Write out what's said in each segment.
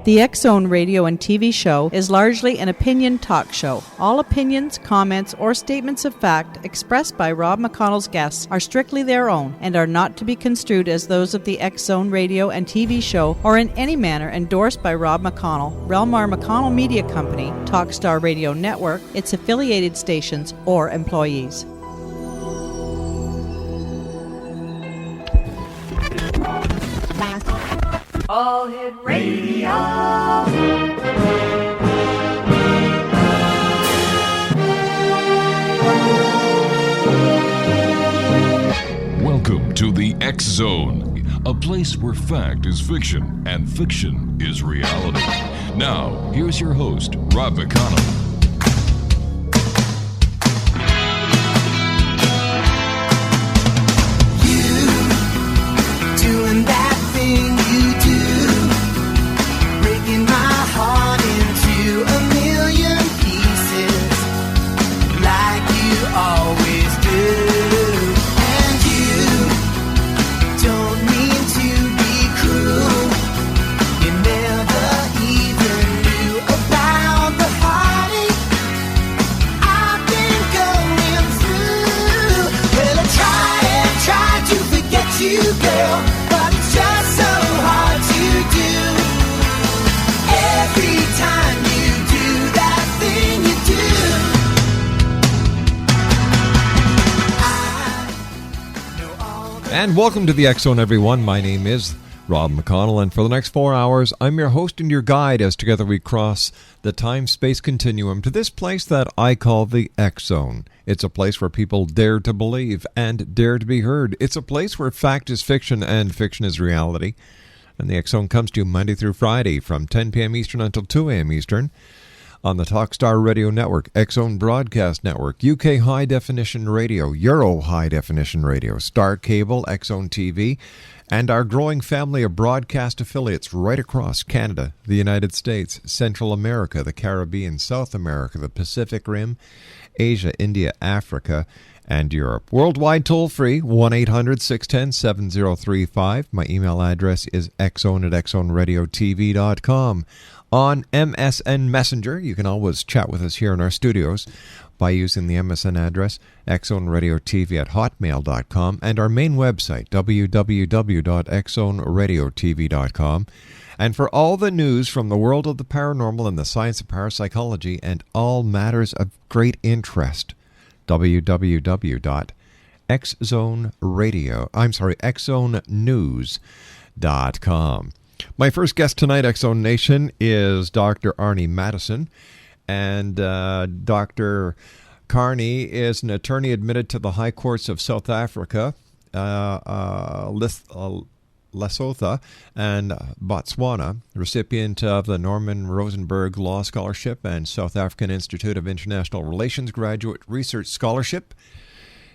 The X-Zone radio and TV show is largely an opinion talk show. All opinions, comments, or statements of fact expressed by Rob McConnell's guests are strictly their own and are not to be construed as those of the X-Zone radio and TV show or in any manner endorsed by Rob McConnell, Relmar McConnell Media Company, Talkstar Radio Network, its affiliated stations, or employees. All Hit Radio. Welcome to the X-Zone, a place where fact is fiction and fiction is reality. Now, here's your host, Rob McConnell. You doing that thing you do, breaking my heart into a million pieces, like you always do. And you don't mean to be cruel. You never even knew about the heartache I've been going through. Well, I try to forget you, girl, but it's just so hard to do. Every time you do that thing you do, I know all the... And welcome to the X-Zone, everyone. My name is Rob McConnell, and for the next 4 hours, I'm your host and your guide as together we cross the time-space continuum to this place that I call the X-Zone. It's a place where people dare to believe and dare to be heard. It's a place where fact is fiction and fiction is reality. And the X-Zone comes to you Monday through Friday from 10 p.m. Eastern until 2 a.m. Eastern on the Talkstar Radio Network, X-Zone Broadcast Network, UK High Definition Radio, Euro High Definition Radio, Star Cable, X-Zone TV, and our growing family of broadcast affiliates right across Canada, the United States, Central America, the Caribbean, South America, the Pacific Rim, Asia, India, Africa, and Europe. Worldwide toll-free, 1-800-610-7035. My email address is xzone@xzoneradiotv.com. On MSN Messenger, you can always chat with us here in our studios by using the MSN address, xzoneradiotv@hotmail.com, and our main website, www.xzoneradiotv.com. And for all the news from the world of the paranormal and the science of parapsychology and all matters of great interest, xzonenews.com. My first guest tonight, X-Zone Nation, is Dr. Carnie Matisonn. And Dr. Carnie is an attorney admitted to the High Courts of South Africa, Lesotho, and Botswana, recipient of the Norman Rosenberg Law Scholarship and South African Institute of International Relations Graduate Research Scholarship.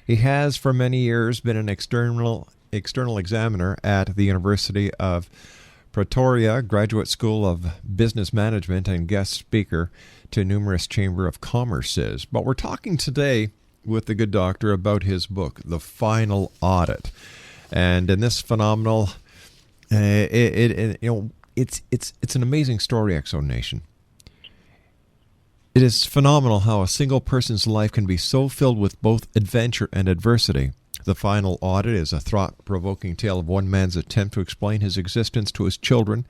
He has for many years been an external examiner at the University of Pretoria Graduate School of Business Management and guest speaker to numerous Chamber of Commerces. But we're talking today with the good doctor about his book, The Final Audit. And in this phenomenal, it's an amazing story, X-Zone Nation. It is phenomenal how a single person's life can be so filled with both adventure and adversity. The Final Audit is a thought-provoking tale of one man's attempt to explain his existence to his children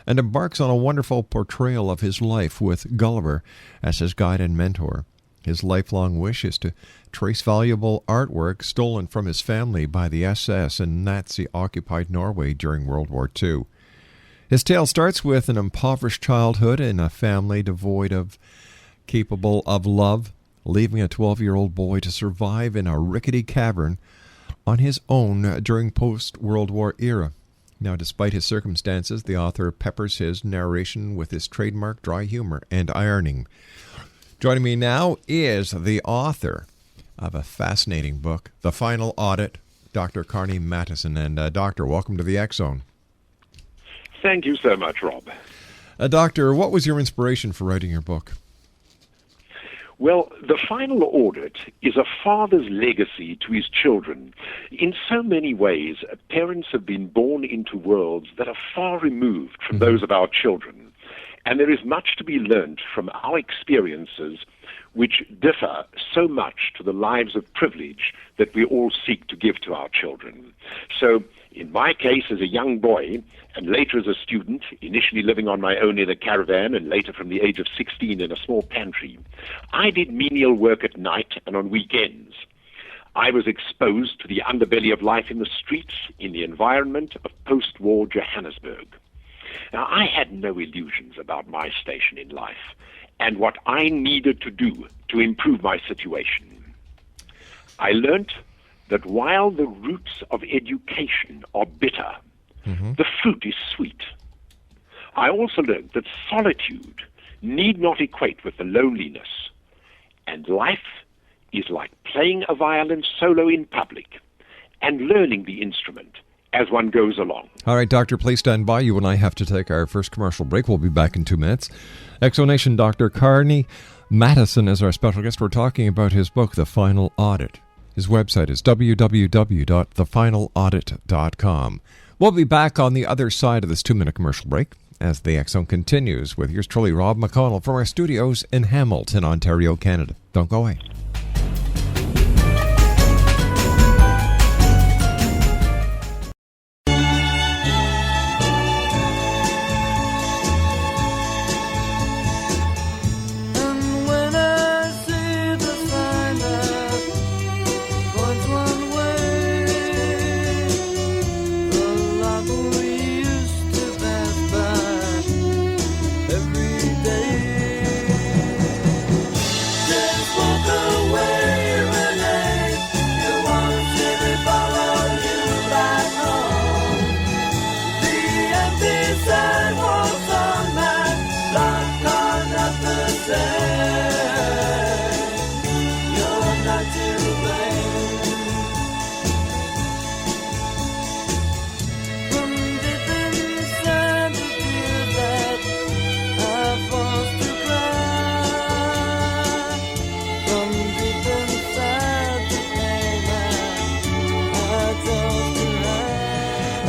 and embarks on a wonderful portrayal of his life with Gulliver as his guide and mentor. His lifelong wish is to trace valuable artwork stolen from his family by the SS in Nazi-occupied Norway during World War II. His tale starts with an impoverished childhood in a family capable of love, leaving a 12-year-old boy to survive in a rickety cavern on his own during post-World War era. Now, despite his circumstances, the author peppers his narration with his trademark dry humor and ironing. Joining me now is the author of a fascinating book, The Final Audit, Dr. Carnie Matisonn. And Doctor, welcome to the X-Zone. Thank you so much, Rob. Doctor, what was your inspiration for writing your book? Well, the final audit is a father's legacy to his children. In so many ways, parents have been born into worlds that are far removed from those of our children. And there is much to be learned from our experiences, which differ so much to the lives of privilege that we all seek to give to our children. So in my case, as a young boy, and later as a student, initially living on my own in a caravan, and later from the age of 16 in a small pantry, I did menial work at night and on weekends. I was exposed to the underbelly of life in the streets, in the environment of post-war Johannesburg. Now, I had no illusions about my station in life and what I needed to do to improve my situation. I learnt that while the roots of education are bitter, the fruit is sweet. I also learned that solitude need not equate with the loneliness, and life is like playing a violin solo in public and learning the instrument as one goes along. All right, Doctor, please stand by. You and I have to take our first commercial break. We'll be back in 2 minutes. Exonation Dr. Carnie Matisonn is our special guest. We're talking about his book, The Final Audit. His website is www.thefinalaudit.com. We'll be back on the other side of this 2-minute commercial break as the X Zone continues with yours truly, Rob McConnell, from our studios in Hamilton, Ontario, Canada. Don't go away.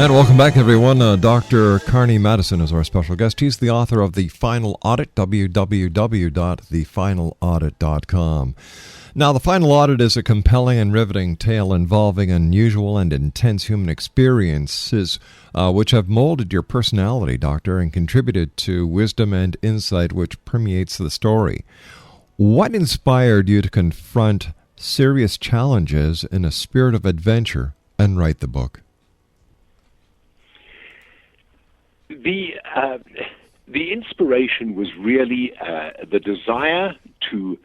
And welcome back, everyone. Dr. Carnie Matisonn is our special guest. He's the author of The Final Audit, www.thefinalaudit.com. Now, The Final Audit is a compelling and riveting tale involving unusual and intense human experiences which have molded your personality, Doctor, and contributed to wisdom and insight which permeates the story. What inspired you to confront serious challenges in a spirit of adventure and write the book? The inspiration was really the desire to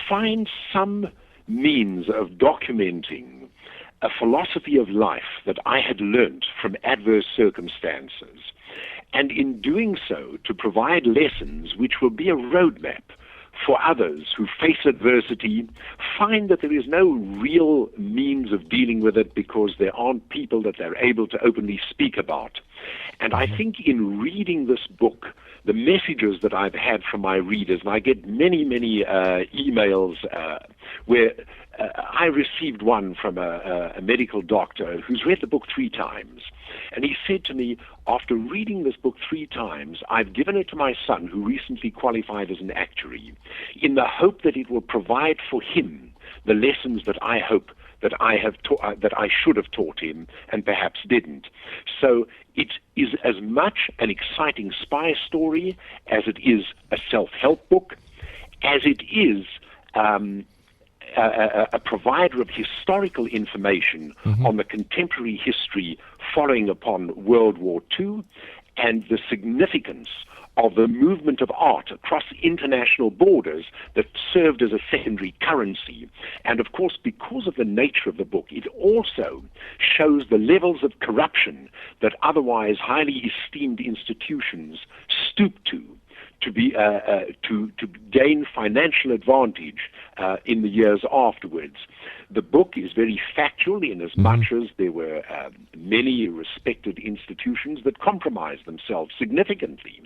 find some means of documenting a philosophy of life that I had learned from adverse circumstances, and in doing so to provide lessons which will be a roadmap for others who face adversity, find that there is no real means of dealing with it because there aren't people that they're able to openly speak about. And I think in reading this book, the messages that I've had from my readers, and I get many emails where I received one from a medical doctor who's read the book 3 times. And he said to me, after reading this book 3 times, I've given it to my son, who recently qualified as an actuary, in the hope that it will provide for him the lessons that I hope that I should have taught him and perhaps didn't. So it is as much an exciting spy story as it is a self-help book, as it is a provider of historical information on the contemporary history following upon World War II and the significance of the movement of art across international borders that served as a secondary currency. And of course, because of the nature of the book, it also shows the levels of corruption that otherwise highly esteemed institutions stoop to gain financial advantage in the years afterwards. The book is very factual in as much as there were many respected institutions that compromised themselves significantly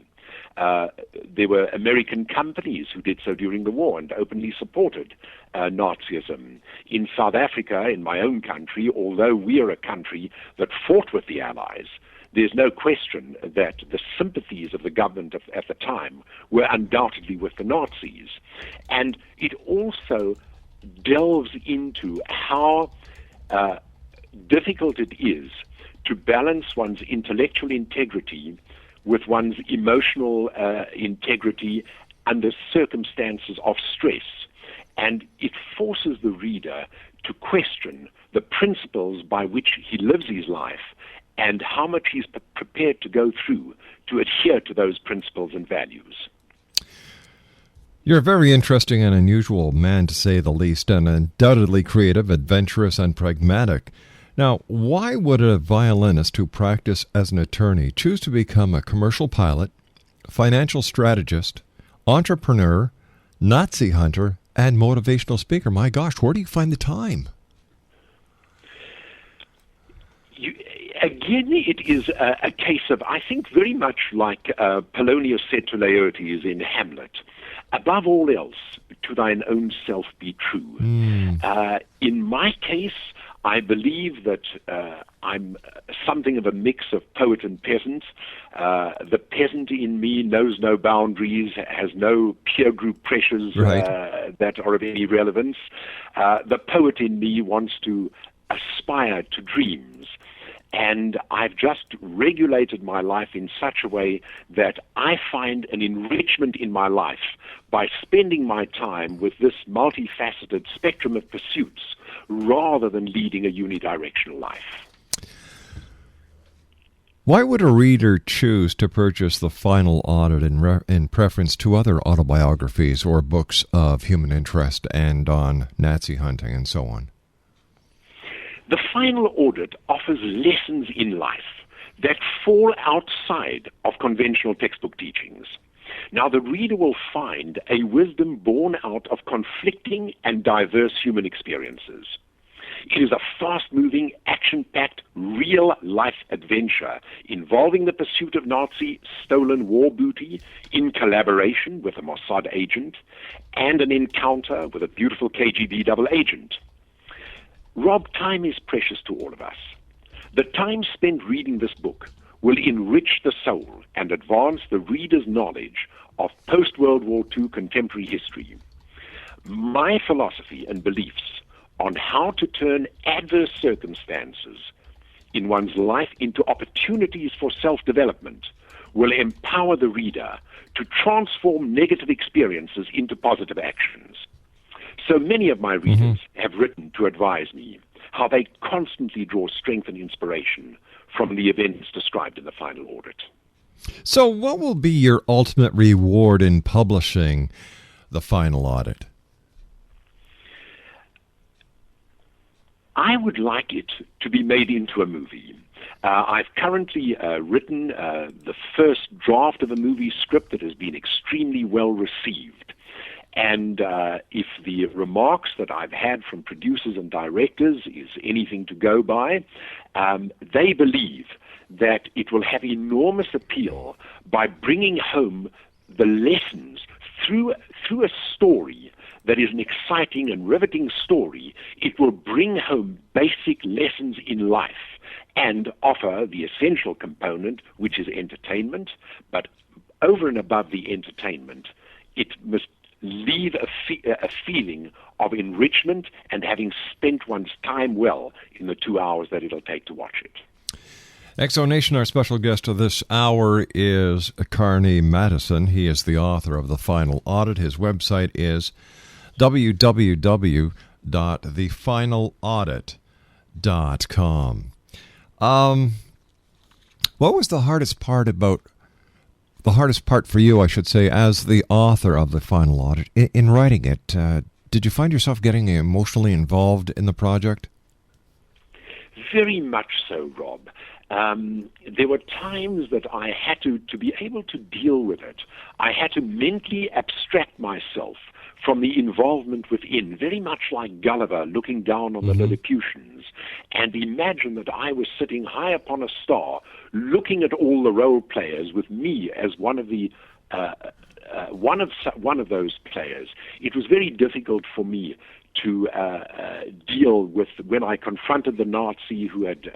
There were American companies who did so during the war and openly supported Nazism. In South Africa, in my own country, although we are a country that fought with the Allies, there's no question that the sympathies of the government at the time were undoubtedly with the Nazis. And it also delves into how difficult it is to balance one's intellectual integrity with one's emotional integrity under circumstances of stress. And it forces the reader to question the principles by which he lives his life and how much he's prepared to go through to adhere to those principles and values. You're a very interesting and unusual man, to say the least, and undoubtedly creative, adventurous, and pragmatic. Now, why would a violinist who practiced as an attorney choose to become a commercial pilot, financial strategist, entrepreneur, Nazi hunter, and motivational speaker? My gosh, where do you find the time? Again, it is a case of, I think, very much like Polonius said to Laertes in Hamlet, above all else, to thine own self be true. In my case, I believe that I'm something of a mix of poet and peasant. The peasant in me knows no boundaries, has no peer group pressures that are of any relevance. The poet in me wants to aspire to dreams. And I've just regulated my life in such a way that I find an enrichment in my life by spending my time with this multifaceted spectrum of pursuits rather than leading a unidirectional life. Why would a reader choose to purchase the Final Audit in preference to other autobiographies or books of human interest and on Nazi hunting and so on? The Final Audit offers lessons in life that fall outside of conventional textbook teachings. Now, the reader will find a wisdom born out of conflicting and diverse human experiences. It is a fast-moving, action-packed, real-life adventure involving the pursuit of Nazi stolen war booty in collaboration with a Mossad agent and an encounter with a beautiful KGB double agent. Rob, time is precious to all of us. The time spent reading this book will enrich the soul and advance the reader's knowledge of post-World War II contemporary history. My philosophy and beliefs on how to turn adverse circumstances in one's life into opportunities for self-development will empower the reader to transform negative experiences into positive actions. So many of my readers have written to advise me how they constantly draw strength and inspiration from the events described in the Final Audit. So what will be your ultimate reward in publishing the Final Audit? I would like it to be made into a movie. I've currently written the first draft of a movie script that has been extremely well received. And if the remarks that I've had from producers and directors is anything to go by, they believe that it will have enormous appeal by bringing home the lessons through a story that is an exciting and riveting story. It will bring home basic lessons in life and offer the essential component, which is entertainment. But over and above the entertainment, it must leave a feeling of enrichment and having spent one's time well in the 2 hours that it'll take to watch it. Exonation, our special guest of this hour is Carnie Matisonn. He is the author of The Final Audit. His website is www.thefinalaudit.com. What was the hardest part for you, I should say, as the author of The Final Audit, in writing it? Did you find yourself getting emotionally involved in the project? Very much so, Rob. There were times that I had to be able to deal with it. I had to mentally abstract myself from the involvement within, very much like Gulliver looking down on the Lilliputians, and imagine that I was sitting high upon a star, looking at all the role players with me as one of the one of those players, it was very difficult for me to deal with when I confronted the Nazi who had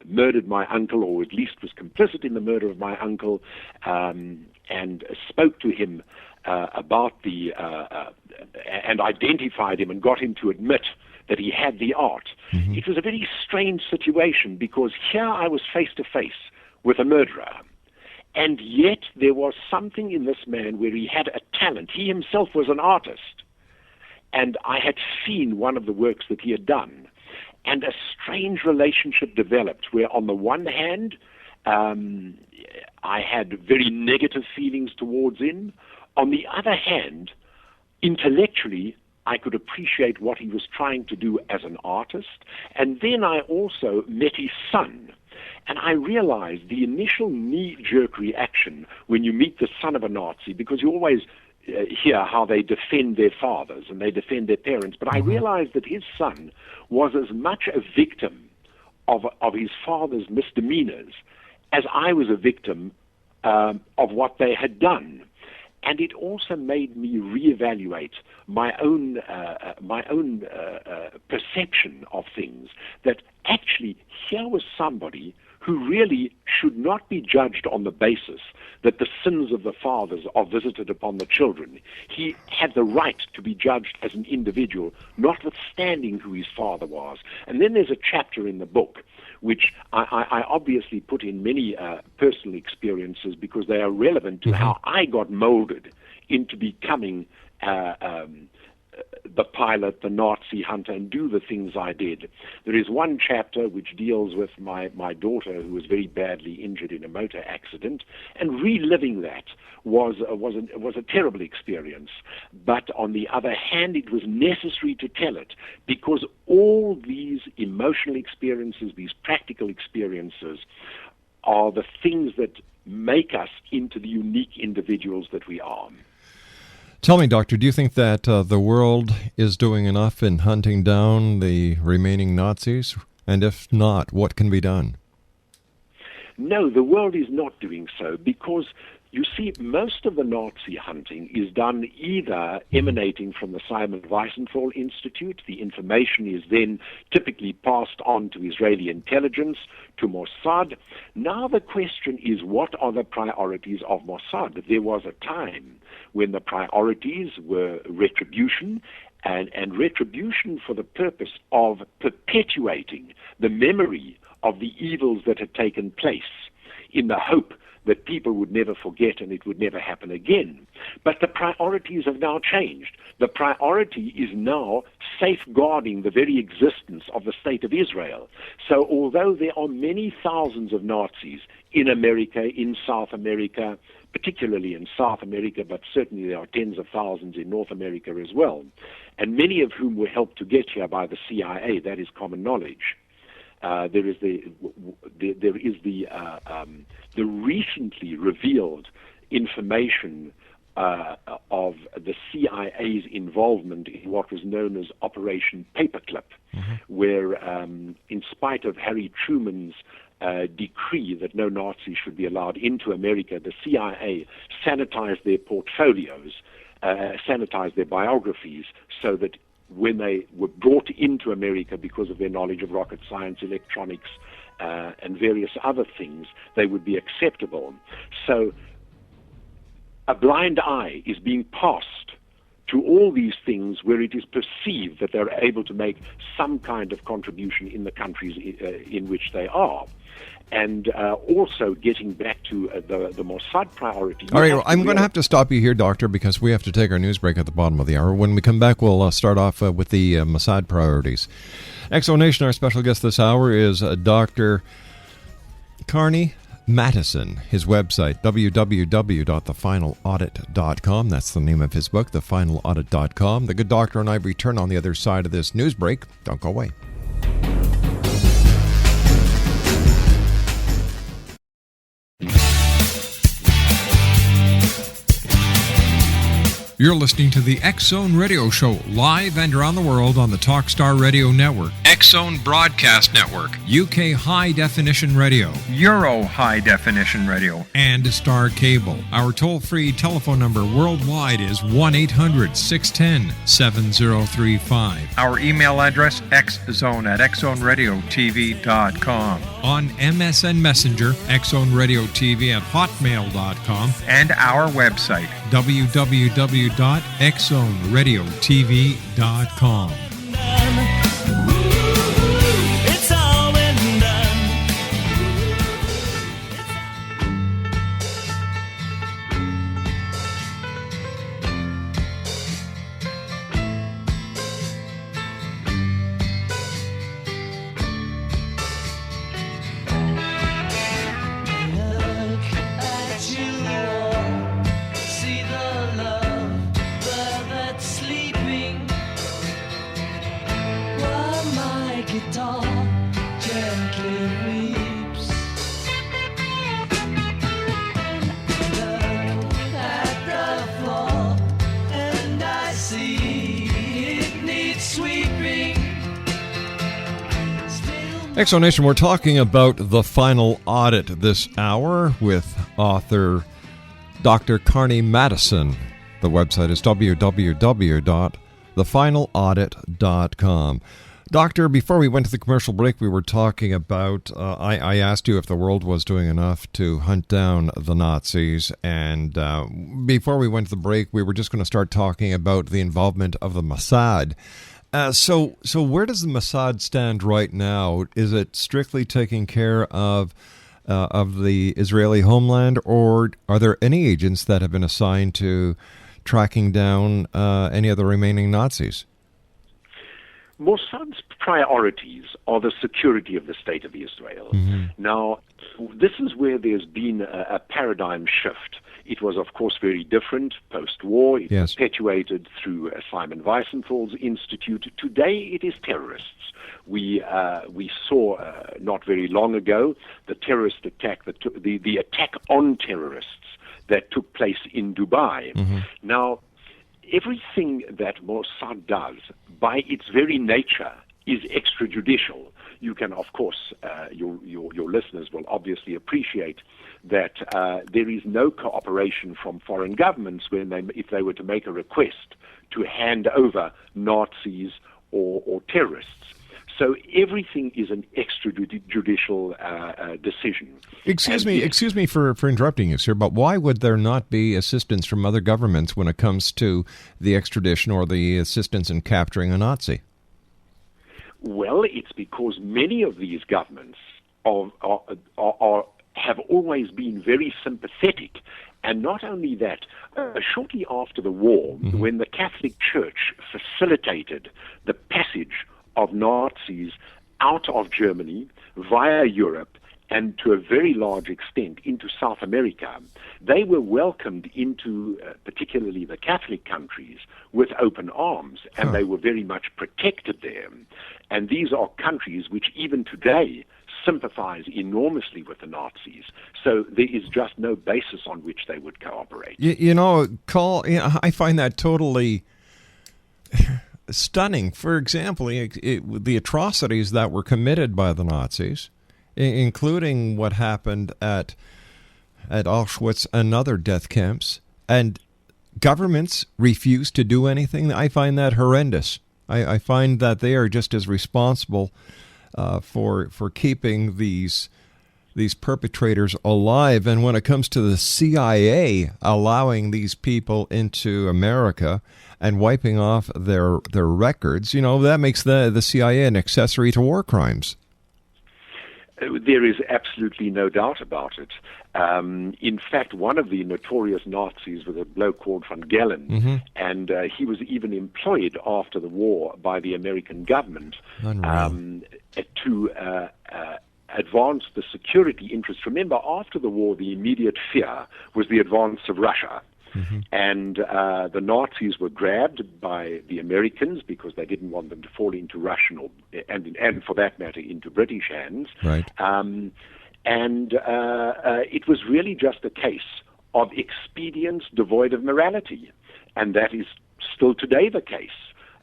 murdered my uncle, or at least was complicit in the murder of my uncle, and spoke to him about and identified him and got him to admit that he had the art. Mm-hmm. It was a very strange situation, because here I was face to face with a murderer, and yet there was something in this man where he had a talent. He himself was an artist, and I had seen one of the works that he had done, and a strange relationship developed where, on the one hand, I had very negative feelings towards him. On the other hand, intellectually, I could appreciate what he was trying to do as an artist. And then I also met his son. And I realized the initial knee-jerk reaction when you meet the son of a Nazi, because you always hear how they defend their fathers and they defend their parents. But I realized that his son was as much a victim of his father's misdemeanors as I was a victim of what they had done. And it also made me reevaluate my own perception of things, that actually here was somebody who really should not be judged on the basis that the sins of the fathers are visited upon the children. He had the right to be judged as an individual, notwithstanding who his father was. And then there's a chapter in the book which I obviously put in many personal experiences, because they are relevant to how I got molded into becoming the pilot, the Nazi hunter, and do the things I did. There is one chapter which deals with my daughter, who was very badly injured in a motor accident, and reliving that was a terrible experience. But on the other hand, it was necessary to tell it, because all these emotional experiences, these practical experiences, are the things that make us into the unique individuals that we are. Tell me, Doctor, do you think that the world is doing enough in hunting down the remaining Nazis? And if not, what can be done? No, the world is not doing so, because, you see, most of the Nazi hunting is done either emanating from the Simon Wiesenthal Institute. The information is then typically passed on to Israeli intelligence, to Mossad. Now the question is, what are the priorities of Mossad? There was a time when the priorities were retribution, and retribution for the purpose of perpetuating the memory of the evils that had taken place, in the hope that people would never forget and it would never happen again. But the priorities have now changed. The priority is now safeguarding the very existence of the State of Israel. So although there are many thousands of Nazis in America, in South America, particularly in South America, but certainly there are tens of thousands in North America as well, and many of whom were helped to get here by the CIA, that is common knowledge. There is the recently revealed information of the CIA's involvement in what was known as Operation Paperclip, where, in spite of Harry Truman's decree that no Nazis should be allowed into America, the CIA sanitized their portfolios, sanitized their biographies, so that when they were brought into America because of their knowledge of rocket science, electronics, and various other things, they would be acceptable. So a blind eye is being passed to all these things where it is perceived that they're able to make some kind of contribution in the countries in which they are. And also getting back to the Mossad priority. All right, I'm going to have to stop you here, Doctor, because we have to take our news break at the bottom of the hour. When we come back, we'll start off with the Mossad priorities. Exonation, our special guest this hour is Dr. Carnie Matisonn. His website, www.thefinalaudit.com. That's the name of his book, thefinalaudit.com. The good doctor and I return on the other side of this news break. Don't go away. You're listening to the X Zone Radio Show, live and around the world on the Talkstar Radio Network. X X-Zone Broadcast Network, UK High Definition Radio, Euro High Definition Radio, and Star Cable. Our toll-free telephone number worldwide is 1-800-610-7035. Our email address, xzone@xzoneradiotv.com. On MSN Messenger, xzoneradiotv@hotmail.com. And our website, www.xzoneradiotv.com. It's all been done. Look at you all, see the love that's sleeping. While my guitar gently weeps. Look at the floor, and I see it needs sweeping. X-Zone Nation, we're talking about the Final Audit this hour with author Dr. Carnie Matisonn. The website is www.thefinalaudit.com. Doctor, before we went to the commercial break, we were talking about, I asked you if the world was doing enough to hunt down the Nazis, and before we went to the break, we were just going to start talking about the involvement of the Mossad. So where does the Mossad stand right now? Is it strictly taking care of the Israeli homeland, or are there any agents that have been assigned to tracking down any of the remaining Nazis? Mossad's priorities are the security of the state of Israel. Mm-hmm. Now, this is where there's been a paradigm shift. It was, of course, very different post-war. It was perpetuated through Simon Wiesenthal's Institute. Today, it is terrorists. We saw not very long ago the terrorist attack, the attack on terrorists that took place in Dubai. Mm-hmm. Now, everything that Mossad does, by its very nature, is extrajudicial. You can, of course, your listeners will obviously appreciate that there is no cooperation from foreign governments if they were to make a request to hand over Nazis or terrorists. So everything is an extrajudicial decision. Excuse me for interrupting you, sir, but why would there not be assistance from other governments when it comes to the extradition or the assistance in capturing a Nazi? Well, it's because many of these governments have always been very sympathetic. And not only that, shortly after the war, mm-hmm. when the Catholic Church facilitated the passage of Nazis out of Germany via Europe and to a very large extent into South America, they were welcomed into particularly the Catholic countries with open arms, and they were very much protected there. And these are countries which even today sympathize enormously with the Nazis. So there is just no basis on which they would cooperate. I find that totally stunning. For example, the atrocities that were committed by the Nazis, including what happened at Auschwitz and other death camps, and governments refuse to do anything. I find that horrendous. I find that they are just as responsible for keeping these perpetrators alive. And when it comes to the CIA allowing these people into America and wiping off their records, that makes the CIA an accessory to war crimes. There is absolutely no doubt about it. In fact, one of the notorious Nazis was a bloke called von Gellen, mm-hmm. and he was even employed after the war by the American government to advance the security interests. Remember, after the war, the immediate fear was the advance of Russia. Mm-hmm. And the Nazis were grabbed by the Americans because they didn't want them to fall into Russian and for that matter, into British hands. Right. It was really just a case of expedience devoid of morality. And that is still today the case.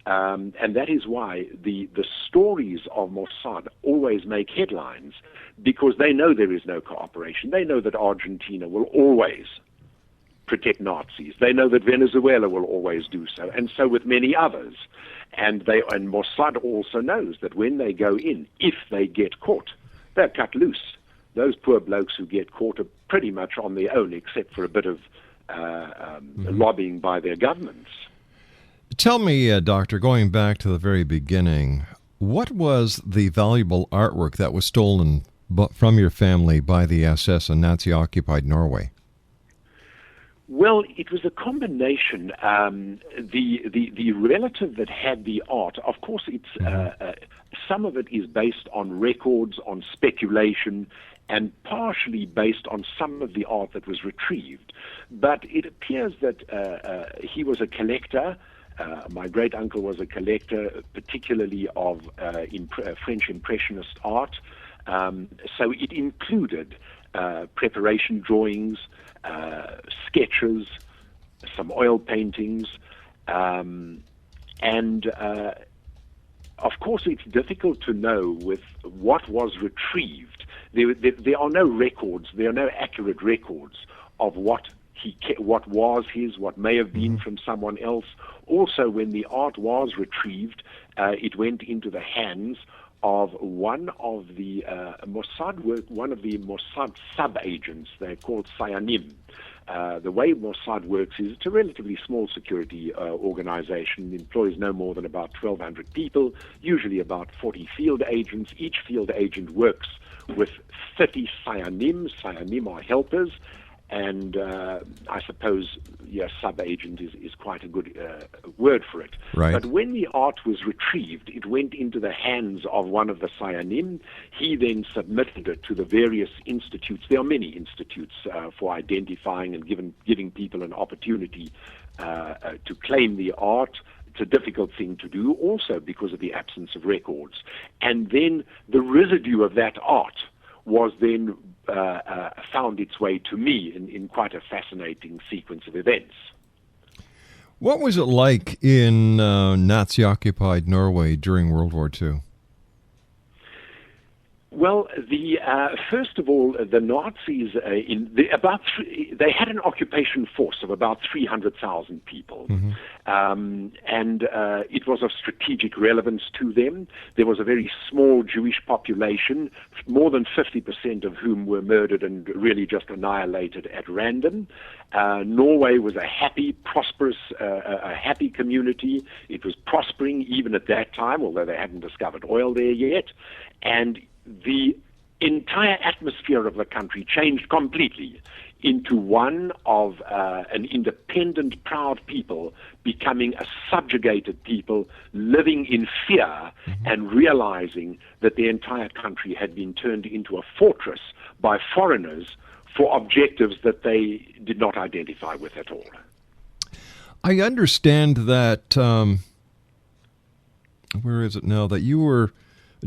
And that is why the stories of Mossad always make headlines, because they know there is no cooperation. They know that Argentina will always protect Nazis. They know that Venezuela will always do so, and so with many others. And Mossad also knows that when they go in, if they get caught, they're cut loose. Those poor blokes who get caught are pretty much on their own, except for a bit of lobbying by their governments. Tell me, Doctor, going back to the very beginning, what was the valuable artwork that was stolen from your family by the SS in Nazi-occupied Norway? Well, it was a combination. The relative that had the art, of course, some of it is based on records, on speculation, and partially based on some of the art that was retrieved. But it appears that he was a collector. My great-uncle was a collector, particularly of French Impressionist art. So it included preparation drawings, sketches, some oil paintings, and of course it's difficult to know with what was retrieved. There are no records, there are no accurate records of what was his, what may have been from someone else. Also, when the art was retrieved, it went into the hands of one of the Mossad sub-agents. They're called Sayanim. The way Mossad works is it's a relatively small security organization, employs no more than about 1,200 people, usually about 40 field agents. Each field agent works with 30 Sayanim. Sayanim are helpers. And I suppose, sub-agent is quite a good word for it. Right. But when the art was retrieved, it went into the hands of one of the Sayanim. He then submitted it to the various institutes. There are many institutes for identifying and giving people an opportunity to claim the art. It's a difficult thing to do also because of the absence of records. And then the residue of that art was then found its way to me in quite a fascinating sequence of events. What was it like in Nazi-occupied Norway during World War II? Well, first of all, the Nazis they had an occupation force of about 300,000 people, and it was of strategic relevance to them. There was a very small Jewish population, more than 50% of whom were murdered and really just annihilated at random. Norway was a happy, prosperous, a happy community. It was prospering even at that time, although they hadn't discovered oil there yet, and the entire atmosphere of the country changed completely into one of an independent, proud people becoming a subjugated people, living in fear and realizing that the entire country had been turned into a fortress by foreigners for objectives that they did not identify with at all. I understand that, where is it now, that you were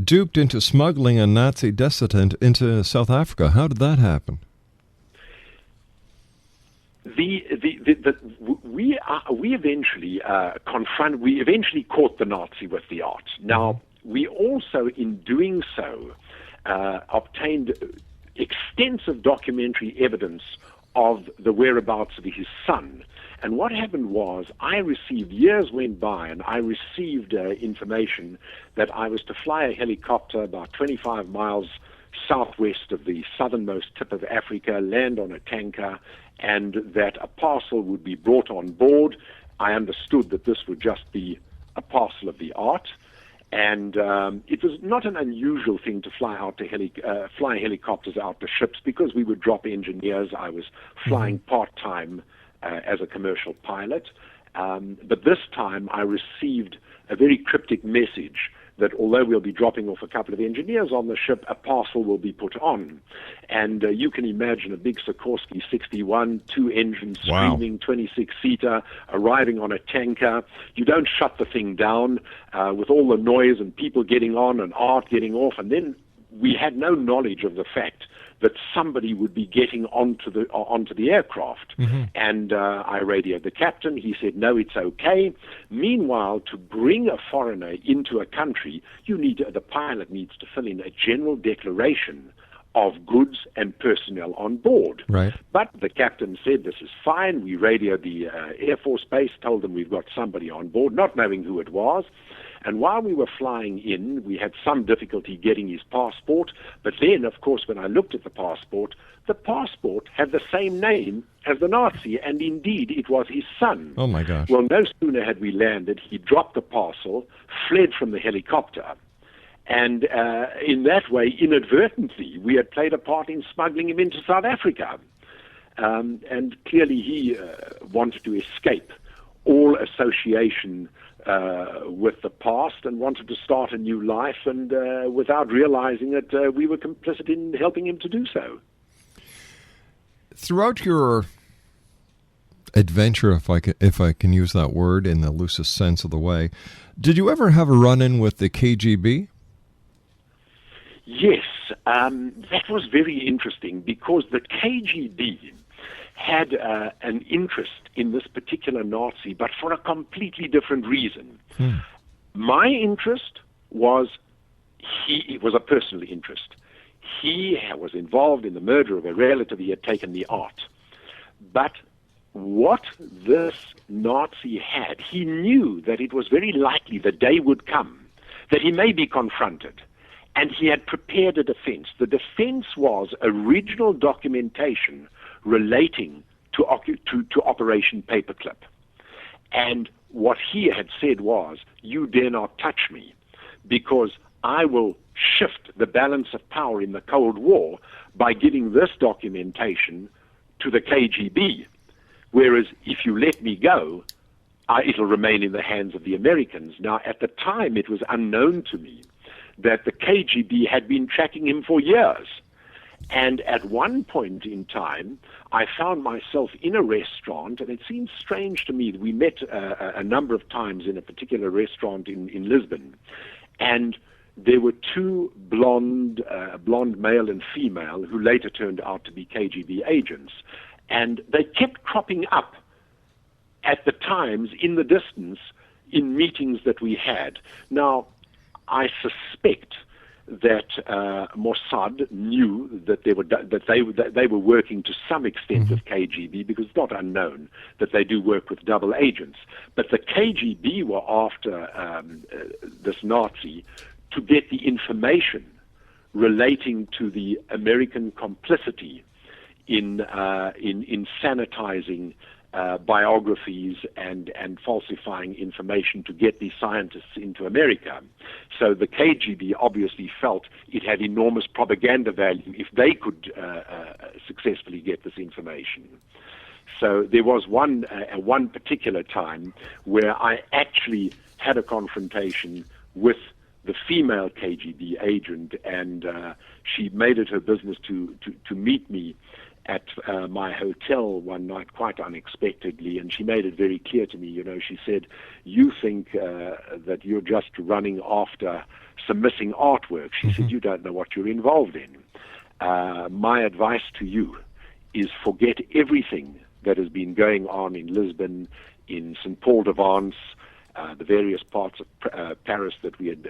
duped into smuggling a Nazi dissident into South Africa. How did that happen? We eventually caught the Nazi with the art. Now, we also, in doing so, obtained extensive documentary evidence of the whereabouts of his son. And what happened was, years went by, and I received information that I was to fly a helicopter about 25 miles southwest of the southernmost tip of Africa, land on a tanker, and that a parcel would be brought on board. I understood that this would just be a parcel of the art. And it was not an unusual thing to fly helicopters out to ships because we would drop engineers. I was flying part-time as a commercial pilot. But this time I received a very cryptic message that although we'll be dropping off a couple of engineers on the ship, a parcel will be put on. And you can imagine a big Sikorsky 61, 2-engine screaming, 26-seater, arriving on a tanker. You don't shut the thing down with all the noise and people getting on and art getting off. And then we had no knowledge of the fact that somebody would be getting onto the aircraft. And I radioed the captain. He said, no, it's okay. Meanwhile, to bring a foreigner into a country, the pilot needs to fill in a general declaration of goods and personnel on board. Right. But the captain said, this is fine. We radioed the Air Force Base, told them we've got somebody on board, not knowing who it was. And while we were flying in, we had some difficulty getting his passport. But then, of course, when I looked at the passport had the same name as the Nazi, and indeed it was his son. Oh, my gosh. Well, no sooner had we landed, he dropped the parcel, fled from the helicopter, and in that way, inadvertently, we had played a part in smuggling him into South Africa. And clearly he wanted to escape all association with the past and wanted to start a new life, and without realizing it, we were complicit in helping him to do so. Throughout your adventure, if I can use that word in the loosest sense of the way, did you ever have a run-in with the KGB? Yes, that was very interesting because the KGB had an interest in this particular Nazi, but for a completely different reason. My interest was, it was a personal interest. He was involved in the murder of a relative. He had taken the art. But what this Nazi had, he knew that it was very likely the day would come that he may be confronted. And he had prepared a defense. The defense was original documentation relating to Operation Paperclip. And what he had said was, you dare not touch me, because I will shift the balance of power in the Cold War by giving this documentation to the KGB. Whereas if you let me go, it'll remain in the hands of the Americans. Now, at the time, it was unknown to me that the KGB had been tracking him for years. And at one point in time, I found myself in a restaurant, and it seemed strange to me that we met a number of times in a particular restaurant in Lisbon. And there were two blonde male and female, who later turned out to be KGB agents. And they kept cropping up at the times in the distance in meetings that we had. Now, I suspect that Mossad knew that they were working to some extent with KGB, because it's not unknown that they do work with double agents. But the KGB were after this Nazi to get the information relating to the American complicity in sanitizing biographies and falsifying information to get these scientists into America. So the KGB obviously felt it had enormous propaganda value if they could successfully get this information. So there was one particular time where I actually had a confrontation with the female KGB agent, and she made it her business to meet me at my hotel one night quite unexpectedly, and she made it very clear to me, she said, you think that you're just running after some missing artwork. She said, you don't know what you're involved in. My advice to you is forget everything that has been going on in Lisbon, in St. Paul de Vence, the various parts of Paris that we had,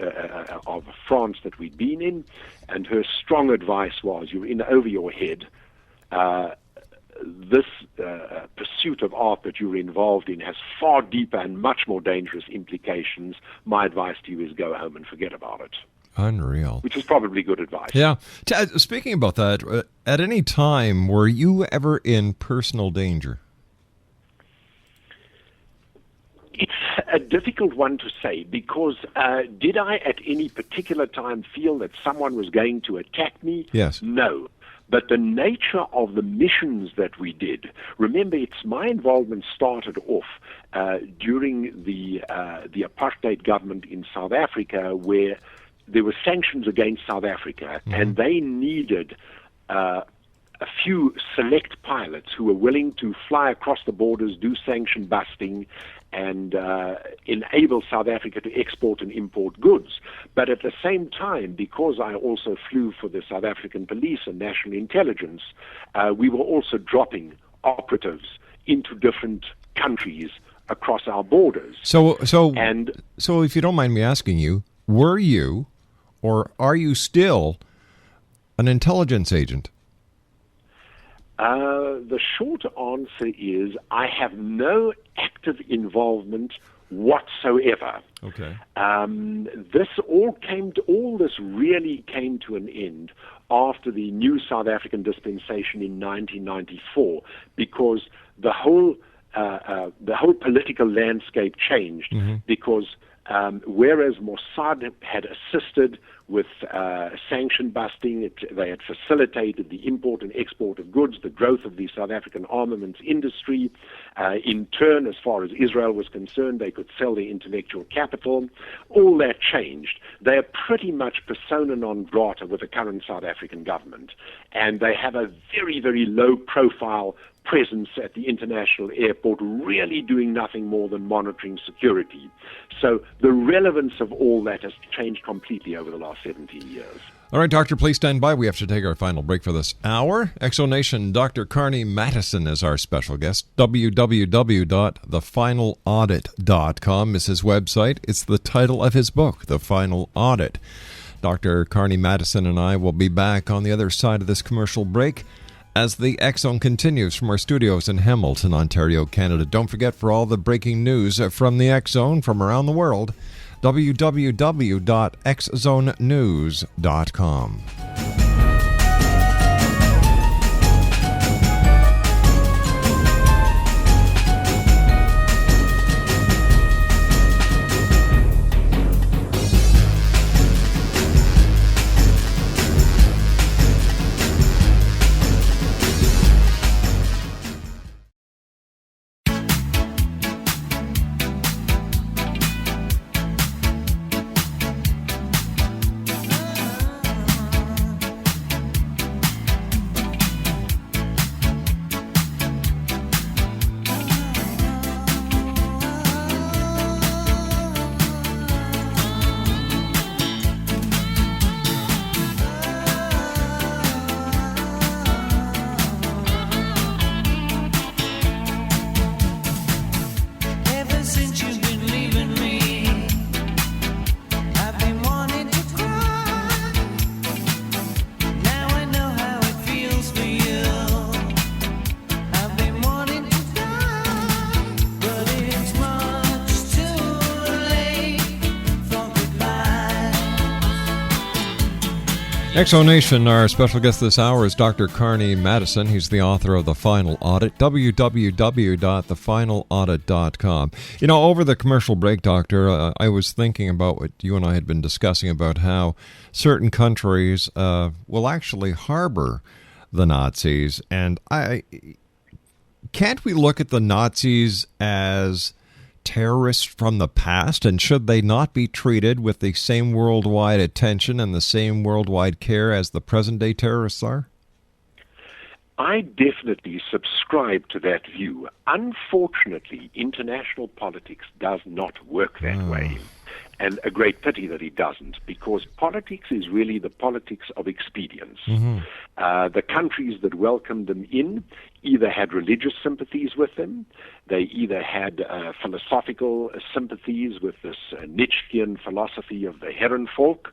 of France that we'd been in, and her strong advice was, you're in over your head. This pursuit of art that you're involved in has far deeper and much more dangerous implications. My advice to you is go home and forget about it. Unreal. Which is probably good advice. Yeah. Speaking about that, at any time, were you ever in personal danger? It's a difficult one to say, because did I at any particular time feel that someone was going to attack me? Yes. No. But the nature of the missions that we did, remember, my involvement started off during the apartheid government in South Africa, where there were sanctions against South Africa, and they needed a few select pilots who were willing to fly across the borders, do sanction busting, and enable South Africa to export and import goods. But at the same time, because I also flew for the South African police and national intelligence, we were also dropping operatives into different countries across our borders. So if you don't mind me asking you, were you or are you still an intelligence agent? The short answer is I have no active involvement whatsoever. Okay. All this really came to an end after the new South African dispensation in 1994, because the whole political landscape changed. Mm-hmm. Because whereas Mossad had assisted with sanction busting, they had facilitated the import and export of goods, the growth of the South African armaments industry. In turn, as far as Israel was concerned, they could sell their intellectual capital. All that changed. They are pretty much persona non grata with the current South African government, and they have a very, very low profile presence at the international airport, really doing nothing more than monitoring security. So the relevance of all that has changed completely over the last 17 years. All right, Doctor, please stand by. We have to take our final break for this hour. Exonation, Dr. Carnie Matisonn is our special guest. www.thefinalaudit.com is his website. It's the title of his book, The Final Audit. Dr. Carnie Matisonn and I will be back on the other side of this commercial break as the X-Zone continues from our studios in Hamilton, Ontario, Canada. Don't forget, for all the breaking news from the X-Zone from around the world, www.xzonenews.com. Exonation, our special guest this hour is Dr. Carnie Matisonn. He's the author of The Final Audit, www.thefinalaudit.com. You know, over the commercial break, Doctor, I was thinking about what you and I had been discussing about how certain countries will actually harbor the Nazis. And can't we look at the Nazis as terrorists from the past, and should they not be treated with the same worldwide attention and the same worldwide care as the present-day terrorists are? I definitely subscribe to that view. Unfortunately, international politics does not work that way. And a great pity that it doesn't, because politics is really the politics of expedience. Mm-hmm. The countries that welcomed them in either had religious sympathies with them, they either had philosophical sympathies with this Nietzschean philosophy of the Herrenvolk,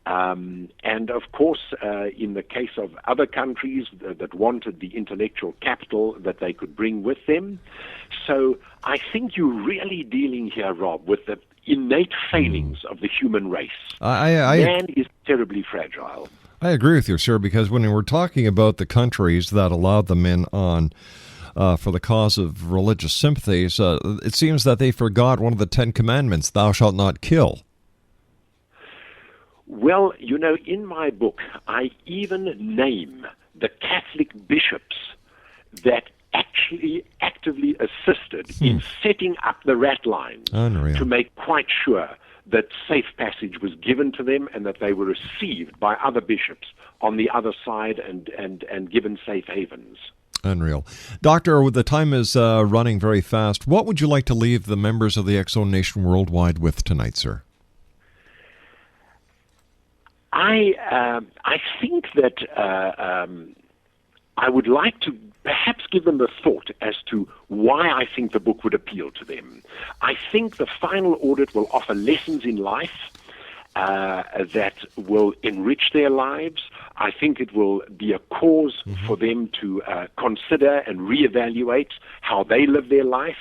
and of course, in the case of other countries that wanted the intellectual capital that they could bring with them. So I think you're really dealing here, Rob, with the innate failings of the human race. Man is terribly fragile. I agree with you, sir, because when we're talking about the countries that allowed them in on for the cause of religious sympathies, it seems that they forgot one of the 10 Commandments, thou shalt not kill. Well, you know, in my book, I even name the Catholic bishops that actually actively assisted in setting up the rat lines to make quite sure that safe passage was given to them and that they were received by other bishops on the other side and given safe havens. Unreal. Doctor, the time is running very fast. What would you like to leave the members of the X Zone Nation worldwide with tonight, sir? I think that I would like to perhaps give them a thought as to why I think the book would appeal to them. I think the Final Audit will offer lessons in life that will enrich their lives. I think it will be a cause for them to consider and reevaluate how they live their life,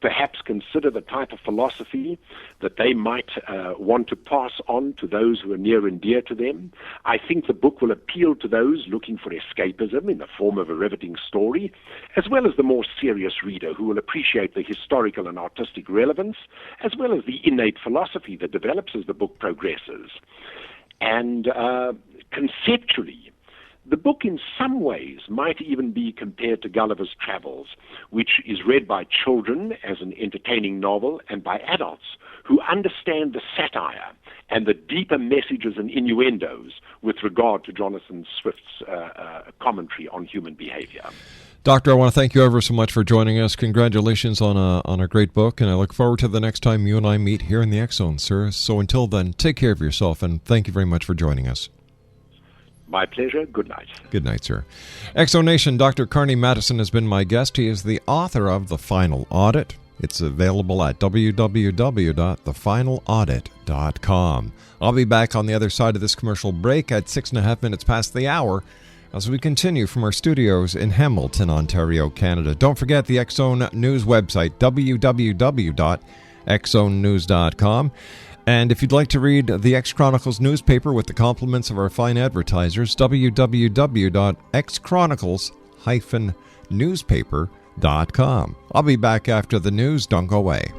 perhaps consider the type of philosophy that they might want to pass on to those who are near and dear to them. I think the book will appeal to those looking for escapism in the form of a riveting story, as well as the more serious reader who will appreciate the historical and artistic relevance, as well as the innate philosophy that develops as the book progresses. And conceptually, the book in some ways might even be compared to Gulliver's Travels, which is read by children as an entertaining novel and by adults who understand the satire and the deeper messages and innuendos with regard to Jonathan Swift's commentary on human behavior. Doctor, I want to thank you ever so much for joining us. Congratulations on a great book, and I look forward to the next time you and I meet here in the X Zone, sir. So until then, take care of yourself, and thank you very much for joining us. My pleasure. Good night. Good night, sir. X Zone Nation, Dr. Carnie Matisonn has been my guest. He is the author of The Final Audit. It's available at www.thefinalaudit.com. I'll be back on the other side of this commercial break at 6.5 minutes past the hour as we continue from our studios in Hamilton, Ontario, Canada. Don't forget the X Zone News website, www.xzonenews.com. And if you'd like to read the X Chronicles newspaper with the compliments of our fine advertisers, www.xchronicles-newspaper.com. I'll be back after the news. Don't go away.